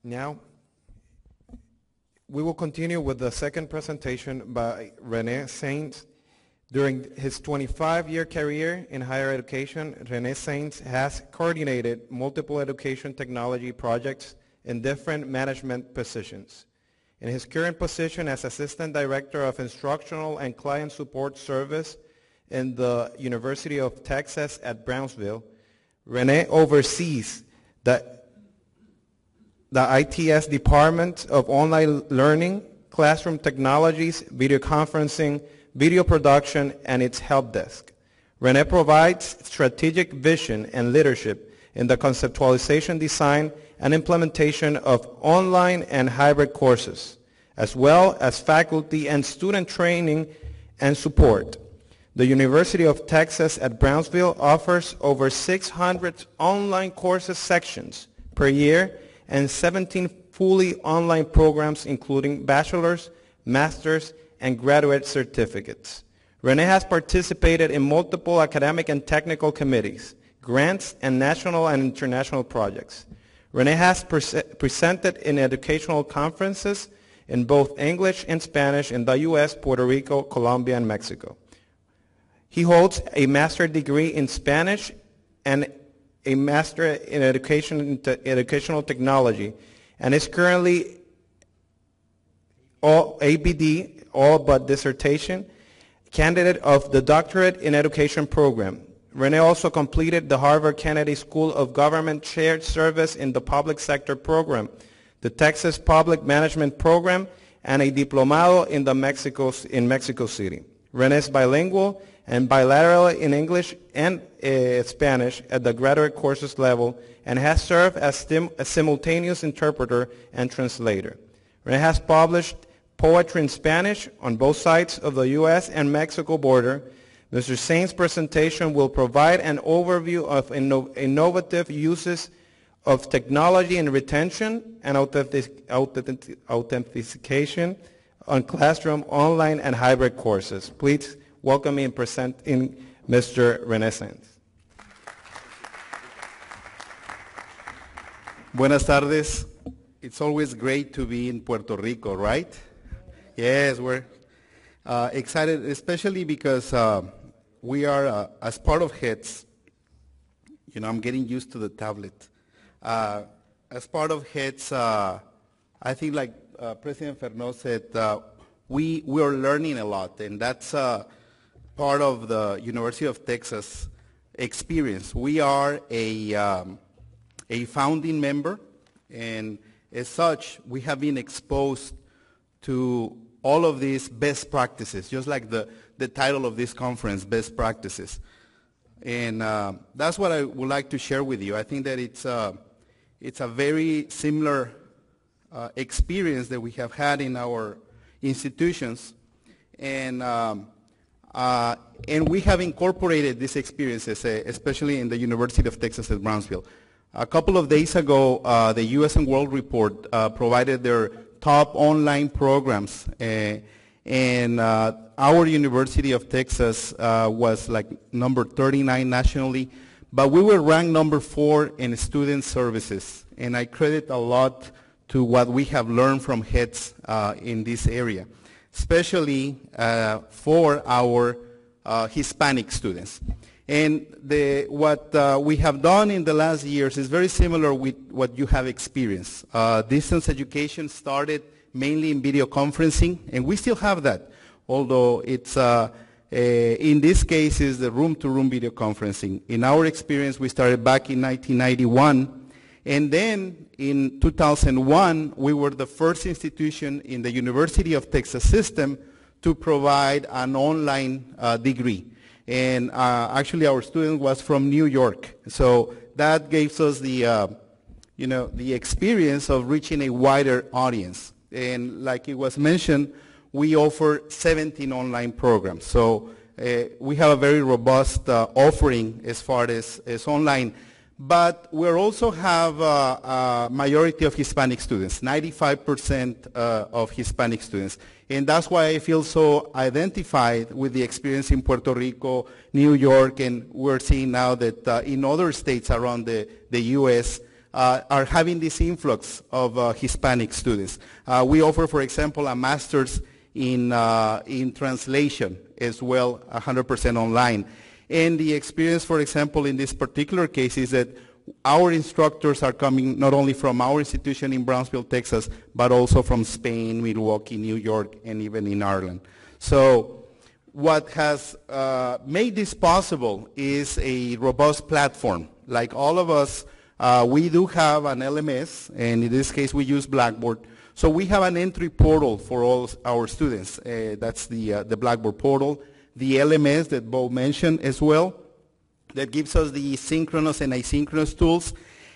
Now, we will continue with the second presentation by René Sainz. During his 25-year career in higher education, René Sainz has coordinated multiple education technology projects in different management positions. In his current position as Assistant Director of Instructional and Client Support Service in the University of Texas at Brownsville, René oversees the ITS Department of Online Learning, Classroom Technologies, Videoconferencing, Video Production, and its help desk. René provides strategic vision and leadership in the conceptualization, design, and implementation of online and hybrid courses, as well as faculty and student training and support. The University of Texas at Brownsville offers over 600 online courses sections per year and 17 fully online programs including bachelor's, master's, and graduate certificates. René has participated in multiple academic and technical committees, grants, and national and international projects. René has presented in educational conferences in both English and Spanish in the U.S., Puerto Rico, Colombia, and Mexico. He holds a master's degree in Spanish and a master in educational technology, and is currently ABD, all but dissertation, candidate of the Doctorate in Education program. René also completed the Harvard Kennedy School of Government Shared Service in the Public Sector program, the Texas Public Management program, and a diplomado in Mexico City. René is bilingual and bilateral in English and Spanish at the graduate courses level, and has served as a simultaneous interpreter and translator. René has published poetry in Spanish on both sides of the U.S. and Mexico border. Mr. Sainz's presentation will provide an overview of innovative uses of technology in retention and authentication on classroom, online, and hybrid courses. Please welcome me in presenting Mr. René Sainz. Buenas tardes. It's always great to be in Puerto Rico, right? Yes, we're excited, especially because we are, as part of HETS, you know, I'm getting used to the tablet. As part of HETS, I think like President Fernó said, we are learning a lot, and that's part of the University of Texas experience. We are a founding member, and as such, we have been exposed to all of these best practices, just like the title of this conference, Best Practices. And that's what I would like to share with you. I think that it's a very similar experience that we have had in our institutions, and we have incorporated these experiences, especially in the University of Texas at Brownsville. A couple of days ago, the U.S. and World Report provided their top online programs, and our University of Texas was like number 39 nationally, but we were ranked number 4 in student services, and I credit a lot to what we have learned from HETS in this area, especially for our Hispanic students. And what we have done in the last years is very similar with what you have experienced. Distance education started mainly in video conferencing, and we still have that, although it's, in this case, is the room-to-room video conferencing. In our experience, we started back in 1991, and then in 2001, we were the first institution in the University of Texas system to provide an online degree. And actually, our student was from New York, so that gave us the, the experience of reaching a wider audience. And like it was mentioned, we offer 17 online programs. So we have a very robust offering as far as online. But we also have a majority of Hispanic students, 95% of Hispanic students. And that's why I feel so identified with the experience in Puerto Rico, New York, and we're seeing now that in other states around the U.S., are having this influx of Hispanic students. We offer, for example, a master's in translation as well, 100% online. And the experience, for example, in this particular case is that our instructors are coming not only from our institution in Brownsville, Texas, but also from Spain, Milwaukee, New York, and even in Ireland. So what has made this possible is a robust platform. Like all of us, we do have an LMS, and in this case we use Blackboard. So we have an entry portal for all our students. That's the Blackboard portal. The LMS that Bo mentioned as well, that gives us the synchronous and asynchronous tools.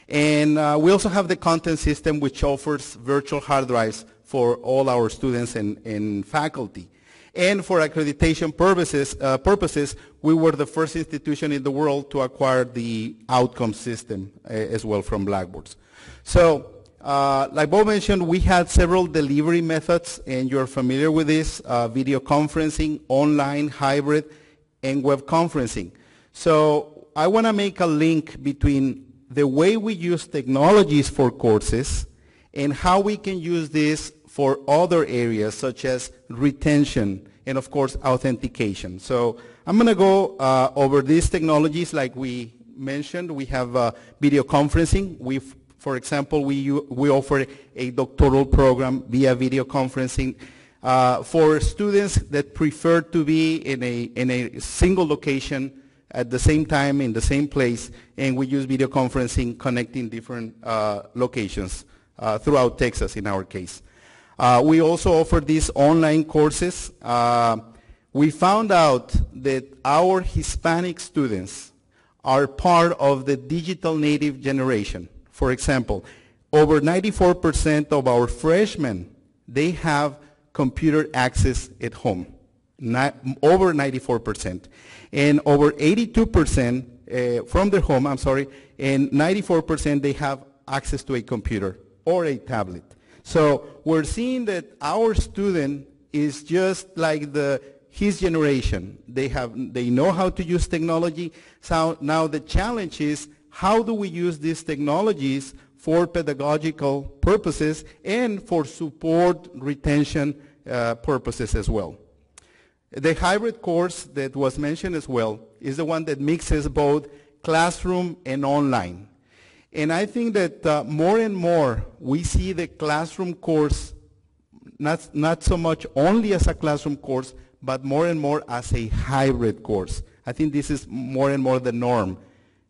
And we also have the content system, which offers virtual hard drives for all our students and faculty. And for accreditation purposes, we were the first institution in the world to acquire the outcome system as well from Blackboards. So, like Bo mentioned, we had several delivery methods, and you're familiar with this, video conferencing, online, hybrid, and web conferencing. So I want to make a link between the way we use technologies for courses and how we can use this for other areas such as retention and, of course, authentication. So I'm going to go over these technologies like we mentioned. We have video conferencing. For example, we offer a doctoral program via video conferencing for students that prefer to be in a single location at the same time in the same place, and we use video conferencing connecting different locations throughout Texas in our case. We also offer these online courses. We found out that our Hispanic students are part of the digital native generation. For example, over 94% of our freshmen, they have computer access at home, over 94%. And over 82% from their home, and 94% they have access to a computer or a tablet. So we're seeing that our student is just like his generation. They know how to use technology. So now the challenge is, how do we use these technologies for pedagogical purposes and for support retention purposes as well? The hybrid course that was mentioned as well is the one that mixes both classroom and online. And I think that more and more we see the classroom course not so much only as a classroom course, but more and more as a hybrid course. I think this is more and more the norm.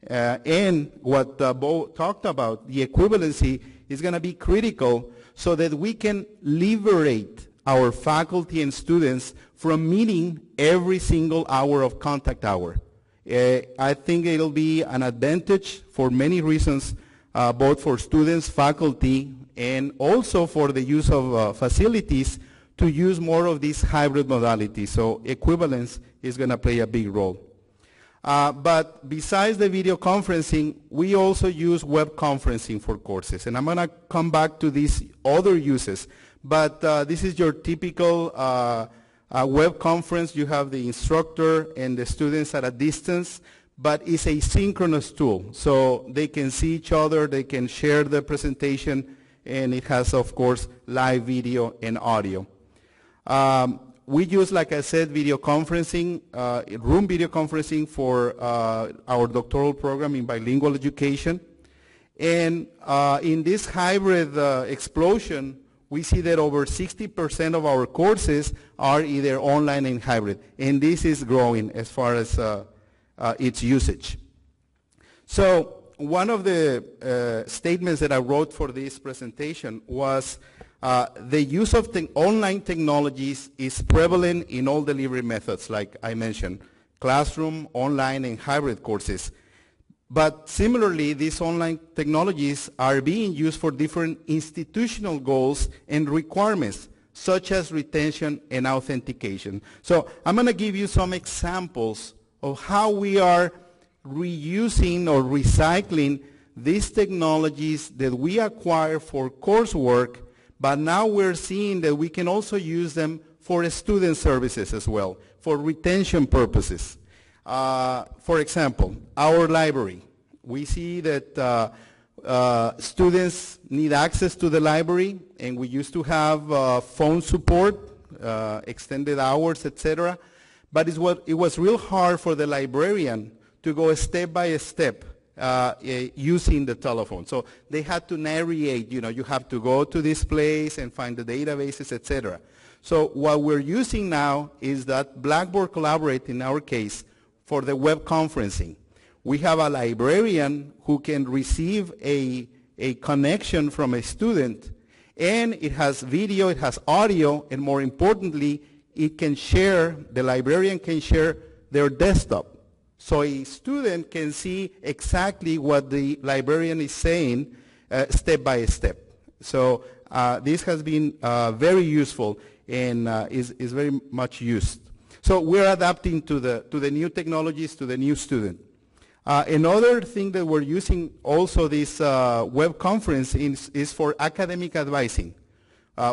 And what Bo talked about, the equivalency, is going to be critical so that we can liberate our faculty and students from meeting every single hour of contact hour. I think it'll be an advantage for many reasons, both for students, faculty, and also for the use of facilities to use more of these hybrid modalities. So equivalence is going to play a big role. But besides the video conferencing, we also use web conferencing for courses. And I'm going to come back to these other uses. But this is your typical web conference. You have the instructor and the students at a distance, but it's a synchronous tool. So they can see each other, they can share the presentation, and it has, of course, live video and audio. We use, like I said, video conferencing, room video conferencing for our doctoral program in bilingual education. And in this hybrid explosion, we see that over 60% of our courses are either online and hybrid. And this is growing as far as its usage. So one of the statements that I wrote for this presentation was the use of online technologies is prevalent in all delivery methods, like I mentioned, classroom, online, and hybrid courses. But similarly, these online technologies are being used for different institutional goals and requirements, such as retention and authentication. So I'm going to give you some examples of how we are reusing or recycling these technologies that we acquire for coursework, but now we're seeing that we can also use them for student services as well, for retention purposes. For example, our library. We see that Students need access to the library, and we used to have phone support, extended hours, etc. But it was real hard for the librarian to go step by step using the telephone. So they had to narrate, you have to go to this place and find the databases, etc. So what we're using now is that Blackboard Collaborate, in our case, for the web conferencing. We have a librarian who can receive a connection from a student, and it has video, it has audio, and more importantly, the librarian can share their desktop. So a student can see exactly what the librarian is saying step by step. So this has been very useful and is very much used. So we're adapting to the new technologies, to the new student. Another thing that we're using also this web conference is for academic advising.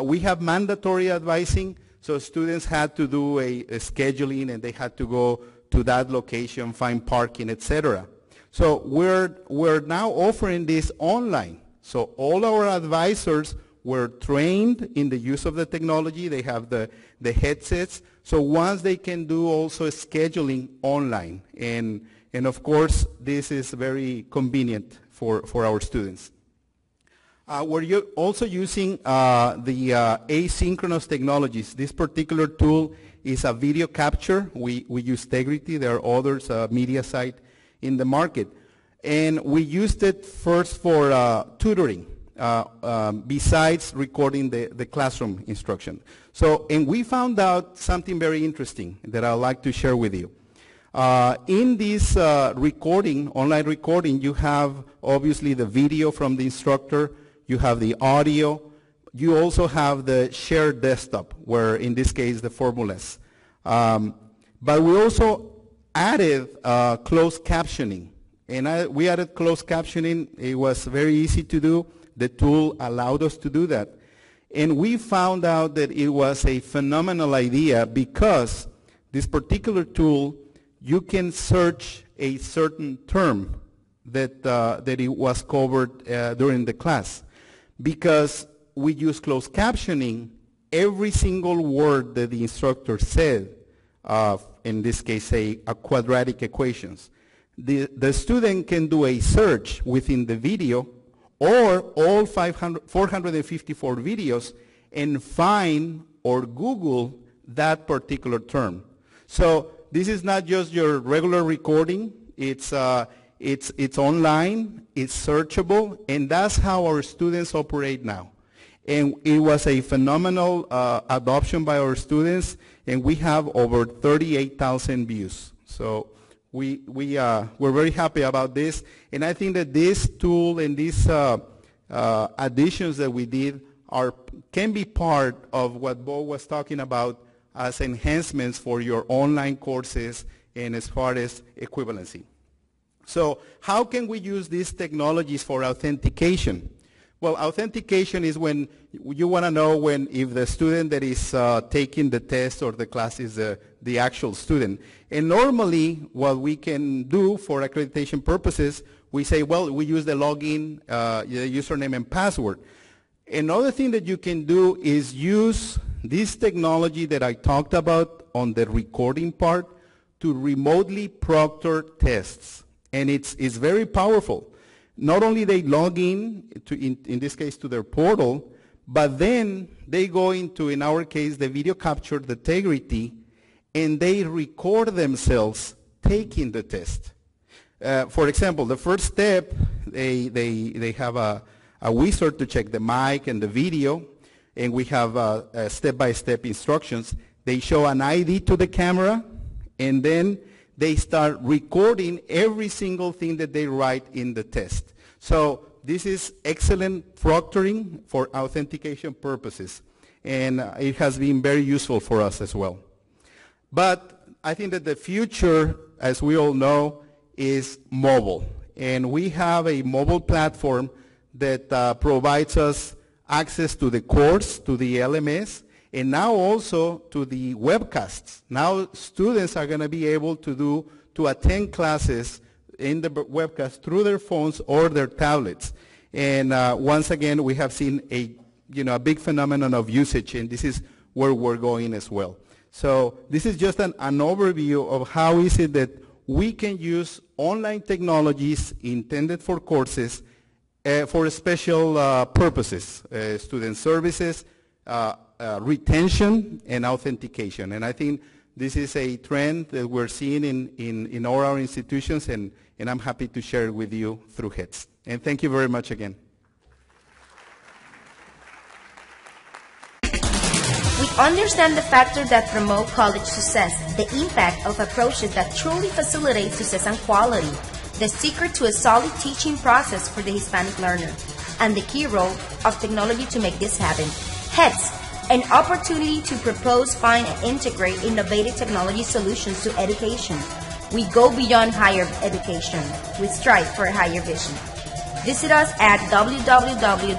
We have mandatory advising, so students had to do a scheduling, and they had to go to that location, find parking, etc. So we're now offering this online. So all our advisors were trained in the use of the technology. They have the headsets. So once they can do also scheduling online. And of course, this is very convenient for our students. We're also using the asynchronous technologies. This particular tool is a video capture. We use Tegrity. There are others, media site in the market. And we used it first for tutoring, besides recording the classroom instruction. So, and we found out something very interesting that I'd like to share with you. In this recording, online recording, you have obviously the video from the instructor, you have the audio, you also have the shared desktop, where in this case the formulas. But we also added closed captioning. And we added closed captioning. It was very easy to do. The tool allowed us to do that. And we found out that it was a phenomenal idea because this particular tool, you can search a certain term that it was covered during the class. Because we use closed captioning, every single word that the instructor said, in this case, say, a quadratic equations, the student can do a search within the video or all 454 videos and find or Google that particular term. So this is not just your regular recording. It's online, it's searchable, and that's how our students operate now. And it was a phenomenal adoption by our students, and we have over 38,000 views. So we're very happy about this, and I think that this tool and these additions that we did can be part of what Bo was talking about as enhancements for your online courses and as far as equivalency. So how can we use these technologies for authentication? Well, authentication is when you want to know if the student that is taking the test or the class is the actual student. And normally, what we can do for accreditation purposes, we say, well, we use the login, the username and password. Another thing that you can do is use this technology that I talked about on the recording part to remotely proctor tests. And it's very powerful. Not only they log in this case, to their portal, but then they go into, in our case, the video capture, the Tegrity, and they record themselves taking the test. For example, the first step, they have a wizard to check the mic and the video, and we have step-by-step instructions. They show an ID to the camera, and then they start recording every single thing that they write in the test. So this is excellent proctoring for authentication purposes, and it has been very useful for us as well. But I think that the future, as we all know, is mobile. And we have a mobile platform that provides us access to the course, to the LMS, and now also to the webcasts. Now students are going to be able to attend classes in the webcast through their phones or their tablets. And once again, we have seen a big phenomenon of usage, and this is where we're going as well. So this is just an overview of how is it that we can use online technologies intended for courses for special purposes, student services, retention, and authentication. And I think this is a trend that we're seeing in all our institutions, and I'm happy to share it with you through HETS. And thank you very much again. We understand the factors that promote college success, the impact of approaches that truly facilitate success and quality, the secret to a solid teaching process for the Hispanic learner, and the key role of technology to make this happen. HETS, an opportunity to propose, find, and integrate innovative technology solutions to education. We go beyond higher education. We strive for a higher vision. Visit us at www.hets.org.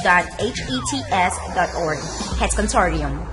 HETS Consortium.